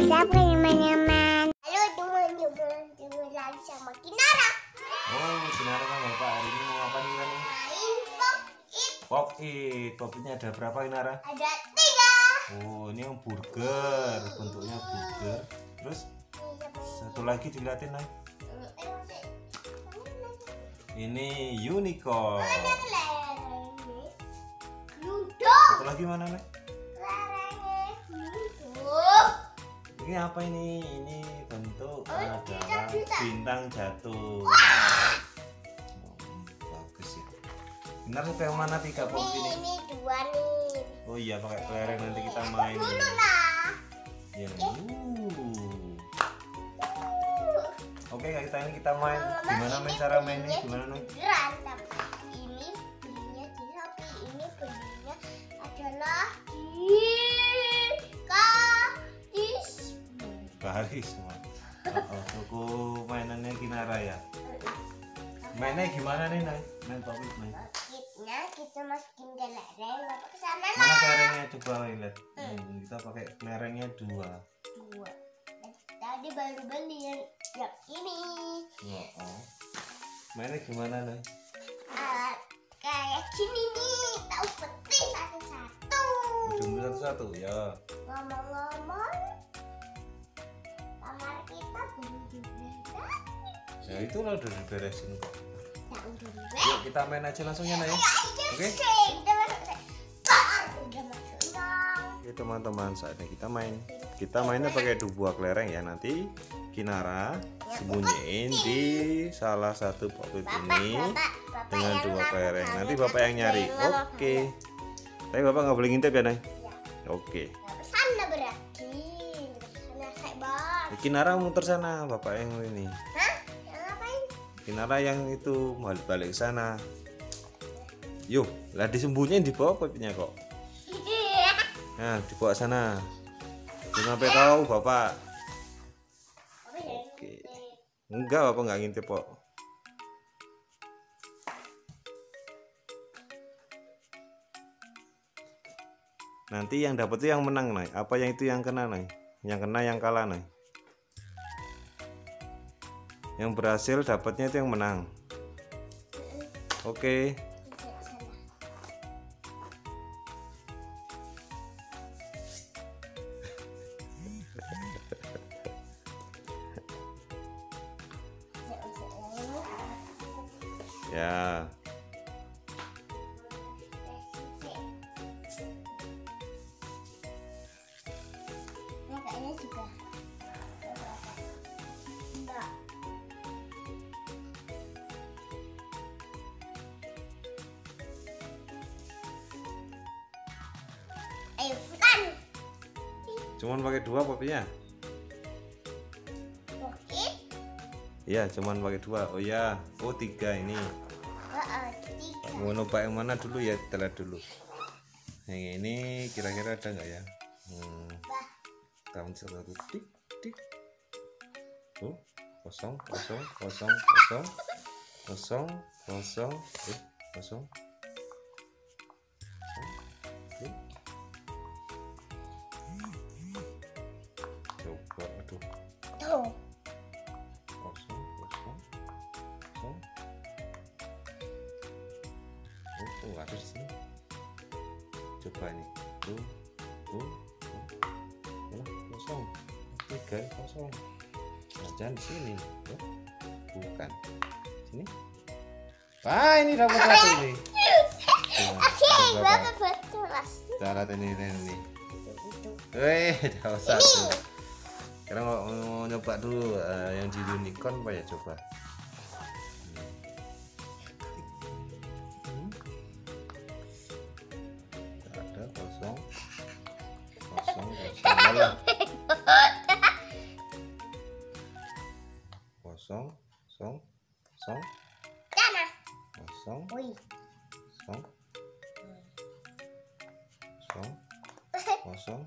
WhatsApp teman-teman. Halo teman-teman, jumpa lagi sama Kinara. Oh, Kinara sama Bapak hari ini mau apa nih kan? Main Pop-It. Pop-It. Pop-Itnya ada berapa Kinara? Ada 3. Oh, ini yang burger, bentuknya burger. Terus satu lagi dilihatin nih. Ini unicorn. Satu lagi mana nih? Ini apa ini? Ini bentuk adalah bintang jatuh. Bagus ya. Benar suka yang mana 3 pop ini? Ini 2 nih. Oh iya, pakai kelereng nanti kita main. Dulu lah. Ya. Oke, kita main. Gimana main cara mainnya? Gimana nih? Ini belinya di Shopee. Ini belinya adalah di Karisma. Oh, toko mainannya Kinara ya. Mainnya gimana nih, Nay? Main Pop-It nih. Pop-Itnya kita masukin ke lereng, bapak ke sana Mana lah. kelerengnya coba lihat. Kita pakai kelerengnya 2. Tadi baru beli yang ini. Oh. Mainnya gimana nih? Kayak gini nih, tahu peti satu-satu. Ujung satu-satu ya. Ngomong-ngomong, kamar kita belum diberesin. Ya itu lah udah diberesin kok. Ya udah Yuk diberesin. kita main aja langsung ya, Nay. Oke. Udah masuk. Udah masuk dong. Oke teman-teman, saatnya kita main. Kita mainnya pakai 2 kelereng ya. Nanti Kinara sembunyiin di salah satu Pop-It ini dengan 2 kelereng. Nanti Bapak yang nyari. Oke. Tapi Bapak nggak boleh ngintip ya, Nay. Oke. Sana berarti. Sana kayak bang. Kinara muter sana, Bapak yang ini. Hah? Yang ngapain? Kinara yang itu balik ke sana. Yuk, lah disembunyiin di bawah Pop-Itnya kok. Nah, dibawa sana. Jangan sampai tahu Bapak. Oke. Enggak, Bapak nggak ngintip kok. Nanti yang dapat itu yang menang, Nay. Apa yang itu yang kena, Nay? Yang kena yang kalah, Nay. Yang berhasil dapatnya itu yang menang. Oke. Ya. Ini kayaknya juga. Enggak. Ayo, bukan. Cuman pakai 2 Pop-Itnya? Pop-It. Iya, cuman pakai 2. Oh ya, oh 3 ini. 3. Mau nyoba yang mana dulu ya? Kita lihat dulu. Yang ini kira-kira ada nggak ya? Tahun 1 tik tik. Oh, kosong. Kosong. Kosong. Coba, aduh. Tuh. Kosong. Oh, ada di sini. Coba nih. Tuh. Kosong. 3 kosong. Nah, jangan di sini. Oh, bukan. Sini. Wah, ini dapat 1 ini. Oke, berapa betul mas? Cara ini. Dapat 1. Sekarang mau nyoba dulu yang di unicorn apa ya, coba. Ada kosong. Malah. Kosong. Sana. Kosong. Wih. Kosong.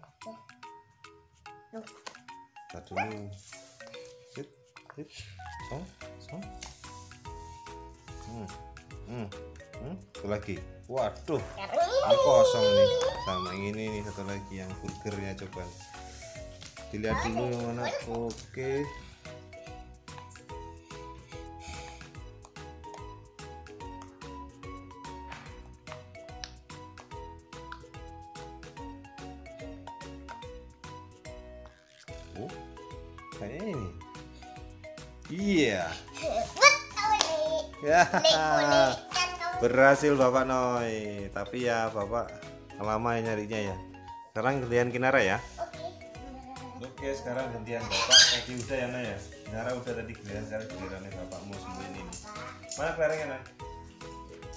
Tadi dulu. Sit. Song. Satu lagi. Waduh. Ini kosong nih. Sama yang ini nih, satu lagi yang burgernya, coba. Dilihat dulu yang mana. Oke. Oh, kayaknya ini. Iya. Betul nih. Ya. Kan kamu. Berhasil Bapak Noy. Tapi ya Bapak lama nyarinya ya. Sekarang gantian Kinara ya. Oke. Oke, sekarang gantian Bapak. Tadi udah ya Noy ya. Kinara udah tadi giliran, sekarang gilirannya Bapak mau sembuhin ini. Mana kelerengnya Noy?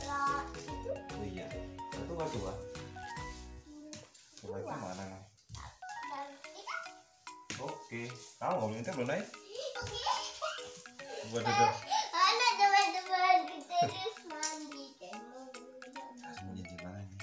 Lah, itu Oh iya. Satu atau dua? Coba itu mana Noy? Oke. Tahu ngomongin itu belum Noy? oke. Buat duduk. Halo teman-teman, kita harus mandi dan Sembunyi di mana ini?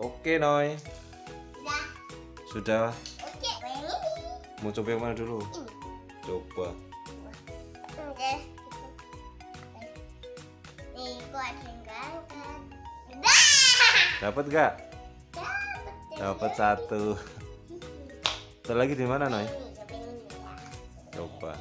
Oke Noy, Udah. sudah. Oke. Yang ini. Mau coba yang mana dulu? Ini. Coba. Udah. Nih, kok ada yang gangkat. Udah. Dapat gak? Dapat. Dapat satu. Satu lagi di mana Noy? Ini, coba ini ya. Coba.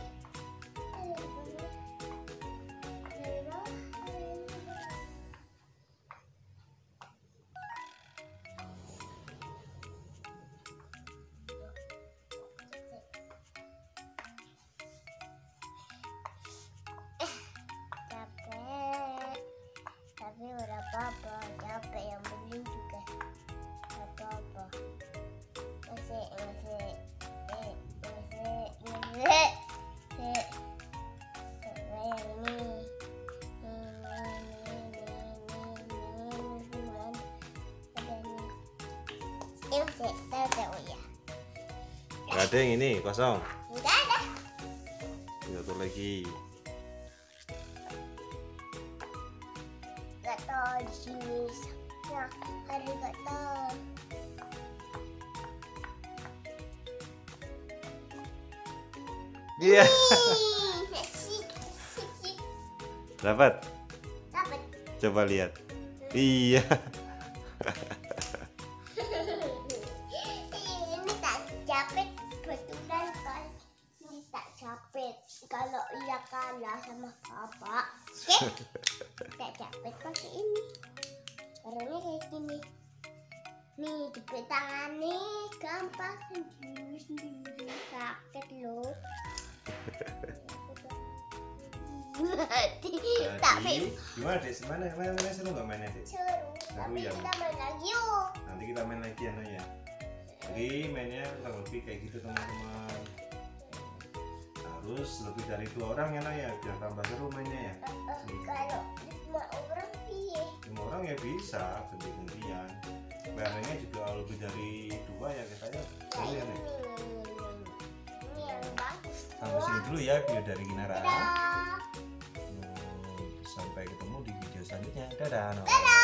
Capek, tapi udah apa-apa. Capek yang beli juga apa-apa. Masih coba yang ini. Ini masih tahu ya. Gak ada yang ini kosong. Udah ada. Satu lagi. Gatal di sini. Nah, ada gatal. Iya. Nasi. Dapat. Dapat. Coba lihat. Iya. Ini tak capek betulan kan. Ini tak capek kalau ia kalah sama bapak. Oke? Tak capek pakai ini. Caranya kayak gini. Nih jepit tangan nih gampang sendiri sakit loh. Tapi Gimana Dek? Mana seru nggak mainnya Dek? seru. Tapi ya. kita main lagi yuk. Nanti kita main lagi ya Noy ya. Jadi mainnya kurang lebih kayak gitu teman-teman. Harus lebih dari 2 orang ya Noy ya, biar tambah seru mainnya ya. Kalau 5 orang piye? 5 orang ya bisa ganti-gantian. Kelerengnya juga lebih dari 2 ya katanya. Seru ya Noy. Ini yang bagus. Sampai sini dulu ya video dari Kinara. Dadah. Sampai ketemu di video selanjutnya. Dadah Noy. Dadah.